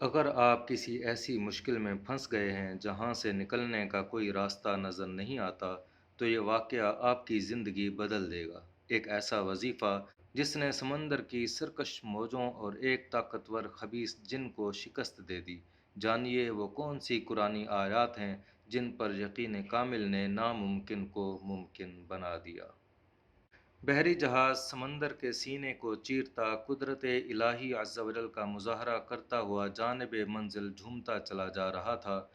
اگر آپ کسی ایسی مشکل میں پھنس گئے ہیں جہاں سے نکلنے کا کوئی راستہ نظر نہیں آتا، تو یہ واقعہ آپ کی زندگی بدل دے گا۔ ایک ایسا وظیفہ جس نے سمندر کی سرکش موجوں اور ایک طاقتور خبیث جن کو شکست دے دی۔ جانیے وہ کون سی قرآنی آیات ہیں جن پر یقین کامل نے ناممکن کو ممکن بنا دیا۔ بحری جہاز سمندر کے سینے کو چیرتا قدرت الہی عز و جل کا مظاہرہ کرتا ہوا جانب منزل جھومتا چلا جا رہا تھا۔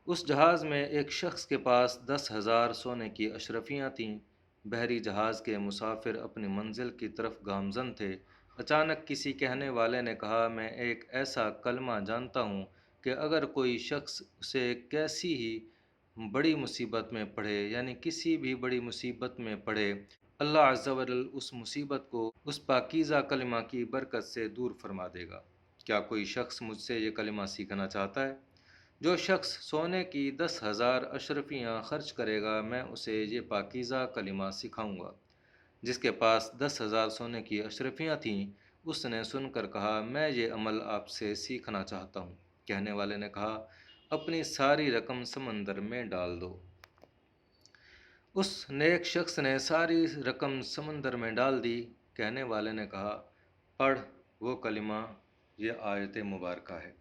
اس جہاز میں ایک شخص کے پاس 10,000 سونے کی اشرفیاں تھیں۔ بحری جہاز کے مسافر اپنی منزل کی طرف گامزن تھے۔ اچانک کسی کہنے والے نے کہا، میں ایک ایسا کلمہ جانتا ہوں کہ اگر کوئی شخص اسے کیسی ہی بڑی مصیبت میں پڑھے، یعنی کسی بھی بڑی مصیبت میں پڑھے، اللہ عز و جل اس مصیبت کو اس پاکیزہ کلمہ کی برکت سے دور فرما دے گا۔ کیا کوئی شخص مجھ سے یہ کلمہ سیکھنا چاہتا ہے؟ جو شخص سونے کی 10,000 اشرفیاں خرچ کرے گا، میں اسے یہ پاکیزہ کلمہ سکھاؤں گا۔ جس کے پاس 10,000 سونے کی اشرفیاں تھیں، اس نے سن کر کہا، میں یہ عمل آپ سے سیکھنا چاہتا ہوں۔ کہنے والے نے کہا، اپنی ساری رقم سمندر میں ڈال دو۔ اس نیک شخص نے ساری رقم سمندر میں ڈال دی۔ کہنے والے نے کہا، پڑھ وہ کلمہ، یہ آیت مبارکہ ہے۔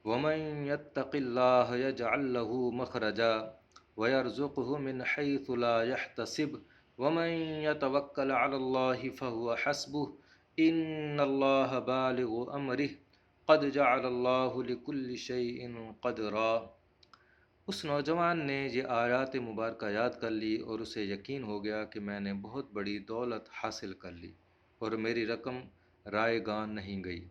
وَمَن يَتَّقِ اللَّهَ يَجْعَل لَّهُ مَخْرَجًا وَيَرْزُقْهُ مِنْ حَيْثُ لَا يَحْتَسِبُ وَمَن يَتَوَكَّلْ عَلَى اللَّهِ فَهُوَ حَسْبُهُ إِنَّ اللَّهَ بَالِغُ أَمْرِهِ قَدْ جَعَلَ اللَّهُ لِكُلِّ شَيْءٍ قَدْرًا۔ اس نوجوان نے یہ آیات مبارکہ یاد کر لی اور اسے یقین ہو گیا کہ میں نے بہت بڑی دولت حاصل کر لی اور میری رقم رائے گاں نہیں گئی۔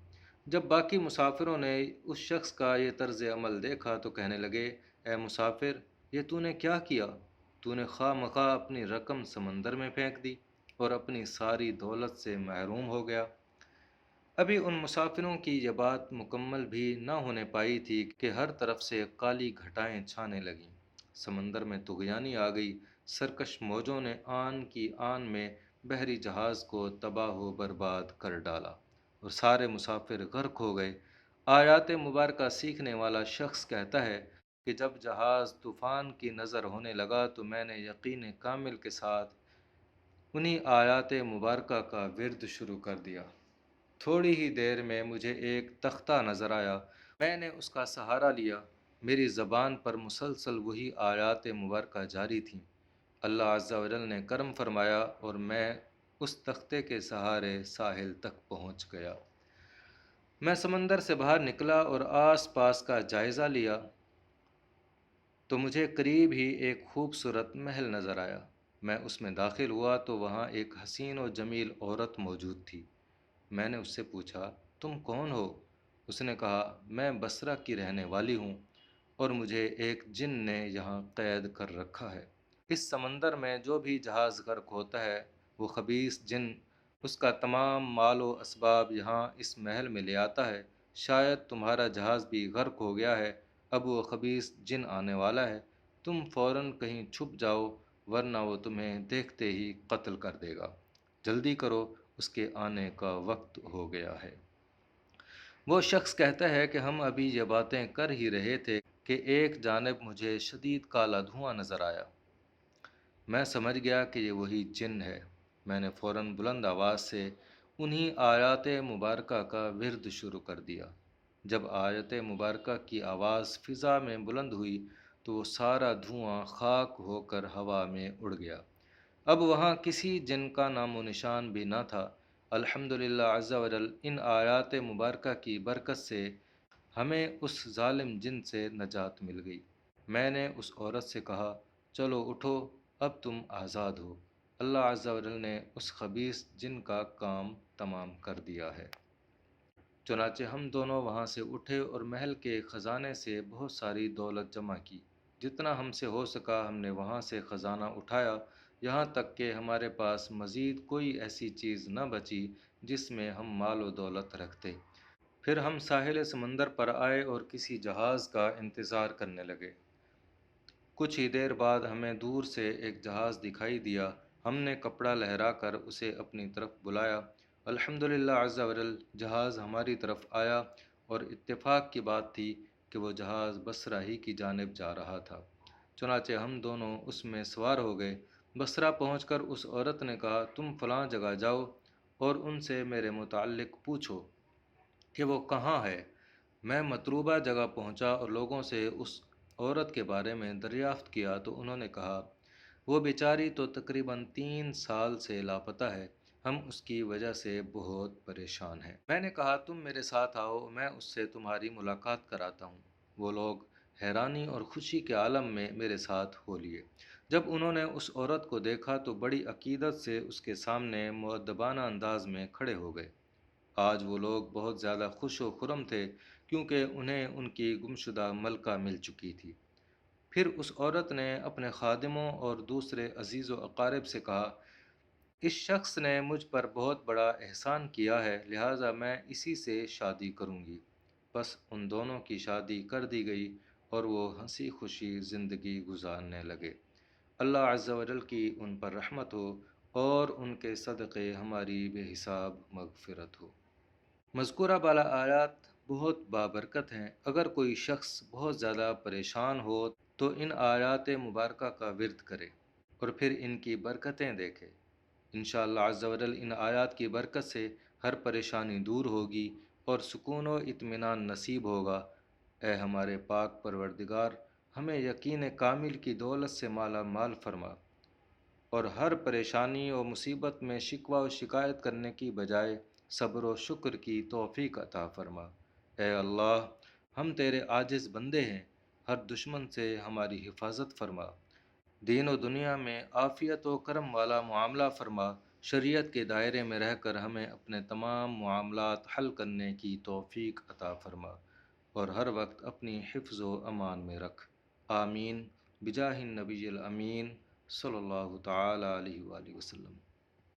جب باقی مسافروں نے اس شخص کا یہ طرز عمل دیکھا تو کہنے لگے، اے مسافر، یہ تو نے کیا کیا؟ تو نے خواہ مخواہ اپنی رقم سمندر میں پھینک دی اور اپنی ساری دولت سے محروم ہو گیا۔ ابھی ان مسافروں کی یہ بات مکمل بھی نہ ہونے پائی تھی کہ ہر طرف سے کالی گھٹائیں چھانے لگیں۔ سمندر میں طغیانی آ گئی۔ سرکش موجوں نے آن کی آن میں بحری جہاز کو تباہ و برباد کر ڈالا اور سارے مسافر غرق ہو گئے۔ آیات مبارکہ سیکھنے والا شخص کہتا ہے کہ جب جہاز طوفان کی نظر ہونے لگا تو میں نے یقین کامل کے ساتھ انہی آیات مبارکہ کا ورد شروع کر دیا۔ تھوڑی ہی دیر میں مجھے ایک تختہ نظر آیا۔ میں نے اس کا سہارا لیا۔ میری زبان پر مسلسل وہی آیات مبارکہ جاری تھیں۔ اللہ عز و جل نے کرم فرمایا اور میں اس تختے کے سہارے ساحل تک پہنچ گیا۔ میں سمندر سے باہر نکلا اور آس پاس کا جائزہ لیا تو مجھے قریب ہی ایک خوبصورت محل نظر آیا۔ میں اس میں داخل ہوا تو وہاں ایک حسین و جمیل عورت موجود تھی۔ میں نے اس سے پوچھا، تم کون ہو؟ اس نے کہا، میں بصرہ کی رہنے والی ہوں اور مجھے ایک جن نے یہاں قید کر رکھا ہے۔ اس سمندر میں جو بھی جہاز غرق ہوتا ہے، وہ خبیث جن اس کا تمام مال و اسباب یہاں اس محل میں لے آتا ہے۔ شاید تمہارا جہاز بھی غرق ہو گیا ہے، اب وہ خبیث جن آنے والا ہے، تم فوراً کہیں چھپ جاؤ ورنہ وہ تمہیں دیکھتے ہی قتل کر دے گا۔ جلدی کرو، اس کے آنے کا وقت ہو گیا ہے۔ وہ شخص کہتا ہے کہ ہم ابھی یہ باتیں کر ہی رہے تھے کہ ایک جانب مجھے شدید کالا دھواں نظر آیا۔ میں سمجھ گیا کہ یہ وہی جن ہے۔ میں نے فوراً بلند آواز سے انہی آیات مبارکہ کا ورد شروع کر دیا۔ جب آیت مبارکہ کی آواز فضا میں بلند ہوئی تو وہ سارا دھواں خاک ہو کر ہوا میں اڑ گیا۔ اب وہاں کسی جن کا نام و نشان بھی نہ تھا۔ الحمدللہ عز و جل، ان آیات مبارکہ کی برکت سے ہمیں اس ظالم جن سے نجات مل گئی۔ میں نے اس عورت سے کہا، چلو اٹھو، اب تم آزاد ہو۔ اللہ عز و جل نے اس خبیث جن کا کام تمام کر دیا ہے۔ چنانچہ ہم دونوں وہاں سے اٹھے اور محل کے خزانے سے بہت ساری دولت جمع کی۔ جتنا ہم سے ہو سکا ہم نے وہاں سے خزانہ اٹھایا، یہاں تک کہ ہمارے پاس مزید کوئی ایسی چیز نہ بچی جس میں ہم مال و دولت رکھتے۔ پھر ہم ساحل سمندر پر آئے اور کسی جہاز کا انتظار کرنے لگے۔ کچھ ہی دیر بعد ہمیں دور سے ایک جہاز دکھائی دیا۔ ہم نے کپڑا لہرا کر اسے اپنی طرف بلایا۔ الحمدللہ عز و جل، جہاز ہماری طرف آیا اور اتفاق کی بات تھی کہ وہ جہاز بصرہ ہی کی جانب جا رہا تھا۔ چنانچہ ہم دونوں اس میں سوار ہو گئے۔ بصرہ پہنچ کر اس عورت نے کہا، تم فلاں جگہ جاؤ اور ان سے میرے متعلق پوچھو کہ وہ کہاں ہے۔ میں مطلوبہ جگہ پہنچا اور لوگوں سے اس عورت کے بارے میں دریافت کیا تو انہوں نے کہا، وہ بیچاری تو تقریباً 3 سال سے لاپتہ ہے، ہم اس کی وجہ سے بہت پریشان ہیں۔ میں نے کہا، تم میرے ساتھ آؤ، میں اس سے تمہاری ملاقات کراتا ہوں۔ وہ لوگ حیرانی اور خوشی کے عالم میں میرے ساتھ ہو لیے۔ جب انہوں نے اس عورت کو دیکھا تو بڑی عقیدت سے اس کے سامنے مؤدبانہ انداز میں کھڑے ہو گئے۔ آج وہ لوگ بہت زیادہ خوش و خرم تھے کیونکہ انہیں ان کی گمشدہ ملکہ مل چکی تھی۔ پھر اس عورت نے اپنے خادموں اور دوسرے عزیز و اقارب سے کہا، اس شخص نے مجھ پر بہت بڑا احسان کیا ہے، لہٰذا میں اسی سے شادی کروں گی۔ بس ان دونوں کی شادی کر دی گئی اور وہ ہنسی خوشی زندگی گزارنے لگے۔ اللہ عز و جل کی ان پر رحمت ہو اور ان کے صدقے ہماری بے حساب مغفرت ہو۔ مذکورہ بالا آیات بہت بابرکت ہیں۔ اگر کوئی شخص بہت زیادہ پریشان ہو تو ان آیات مبارکہ کا ورد کرے اور پھر ان کی برکتیں دیکھے۔ انشاءاللہ عز و جل ان آیات کی برکت سے ہر پریشانی دور ہوگی اور سکون و اطمینان نصیب ہوگا۔ اے ہمارے پاک پروردگار، ہمیں یقین کامل کی دولت سے مالا مال فرما اور ہر پریشانی و مصیبت میں شکوہ و شکایت کرنے کی بجائے صبر و شکر کی توفیق عطا فرما۔ اے اللہ، ہم تیرے عاجز بندے ہیں، ہر دشمن سے ہماری حفاظت فرما، دین و دنیا میں عافیت و کرم والا معاملہ فرما، شریعت کے دائرے میں رہ کر ہمیں اپنے تمام معاملات حل کرنے کی توفیق عطا فرما اور ہر وقت اپنی حفظ و امان میں رکھ۔ آمین بجاہ النبی الامین صلی اللہ تعالی علیہ وآلہ وسلم۔